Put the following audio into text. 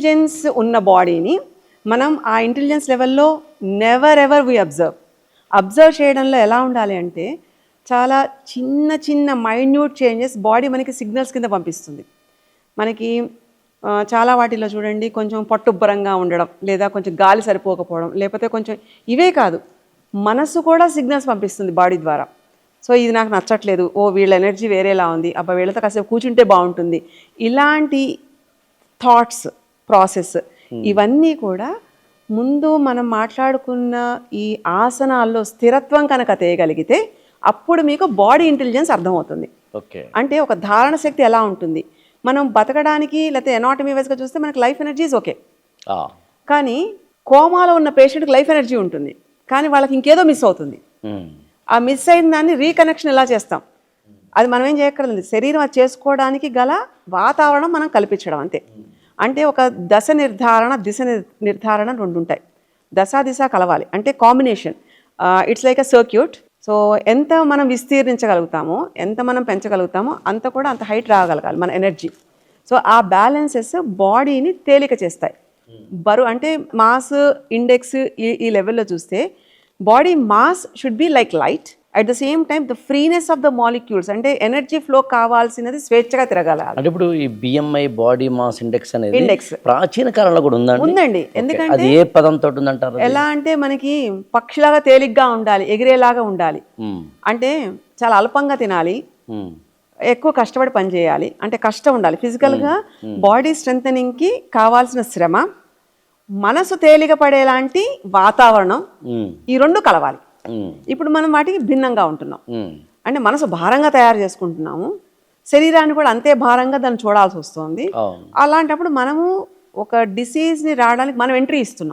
Intelligence ఉన్న బాడీని మనం ఆ ఇంటెలిజెన్స్ లెవెల్లో నెవర్ ఎవర్ వి అబ్జర్వ్ చేయడంలో ఎలా ఉండాలి అంటే చాలా చిన్న చిన్న మైన్యూట్ చేంజెస్ బాడీ మనకి సిగ్నల్స్ కింద పంపిస్తుంది. మనకి చాలా వాటిలో చూడండి, కొంచెం పట్టుబ్బరంగా ఉండడం, లేదా కొంచెం గాలి సరిపోకపోవడం, లేకపోతే కొంచెం ఇవే కాదు, మనసు కూడా సిగ్నల్స్ పంపిస్తుంది బాడీ ద్వారా. సో ఇది నాకు నచ్చట్లేదు, ఓ వీళ్ళ ఎనర్జీ వేరేలా ఉంది, అబ్బా వీళ్ళతో కాసేపు కూర్చుంటే బాగుంటుంది, ఇలాంటి థాట్స్ ప్రాసెస్ ఇవన్నీ కూడా ముందు మనం మాట్లాడుకున్న ఈ ఆసనాల్లో స్థిరత్వం కనుక తేయగలిగితే అప్పుడు మీకు బాడీ ఇంటెలిజెన్స్ అర్థమవుతుంది. అంటే ఒక ధారణ శక్తి ఎలా ఉంటుంది, మనం బతకడానికి లేకపోతే ఎనాటమీ వైజ్గా చూస్తే మనకి లైఫ్ ఎనర్జీస్ ఓకే, కానీ కోమాలో ఉన్న పేషెంట్కి లైఫ్ ఎనర్జీ ఉంటుంది, కానీ వాళ్ళకి ఇంకేదో మిస్ అవుతుంది. ఆ మిస్ అయిన దాన్ని రీకనెక్షన్ ఎలా చేస్తాం, అది మనం ఏం చేయక్కర్లేదు, శరీరం అది చేసుకోవడానికి గల వాతావరణం మనం కల్పించడం అంతే. అంటే ఒక దశ నిర్ధారణ దిశ నిర్ధారణ రెండు ఉంటాయి. దశ దిశ కలవాలి అంటే combination, it's like a circuit. So ఎంత మనం విస్తీర్ణించగలుగుతామో, ఎంత మనం పెంచగలుగుతామో అంత కూడా అంత హైట్ రాగలగాలి మన ఎనర్జీ. సో ఆ బ్యాలెన్సెస్ బాడీని తేలిక చేస్తాయి. బరువు అంటే మాస్ ఇండెక్స్ ఈ లెవెల్లో చూస్తే body mass should be like light, at the same time the freeness of the molecules, అంటే ఎనర్జీ ఫ్లో కావాల్సినది స్వేచ్ఛగా తిరగాలి. అంటే ఇప్పుడు ఈ బిఎంఐ బాడీ మాస్ ఇండెక్స్ అనేది ఇండెక్స్ ప్రాచీన కాలంలో కూడా ఉందండి. ఎందుకంటే అది ఏ పదంతో ఉందంటారు? ఎలా అంటే మనకి పక్షిలాగా తేలిగ్గా ఉండాలి, ఎగిరేలాగా ఉండాలి, అంటే చాలా అల్పంగా తినాలి, ఎక్కువ కష్టపడి పని చేయాలి, అంటే కష్టం ఉండాలి ఫిజికల్గా. బాడీ స్ట్రెంథనింగ్కి కావాల్సిన శ్రమ, మనసు తేలిక పడేలాంటి వాతావరణం, ఈ రెండు కలవాలి. ఇప్పుడు మనం వాటికి భిన్నంగా ఉంటున్నాం, అంటే మనసు భారంగా తయారు చేసుకుంటున్నాము, శరీరాన్ని కూడా అంతే భారంగా దాన్ని చూడాల్సి వస్తుంది. అలాంటప్పుడు మనము ఒక డిసీజ్ని రావడానికి మనం ఎంట్రీ ఇస్తున్నాం.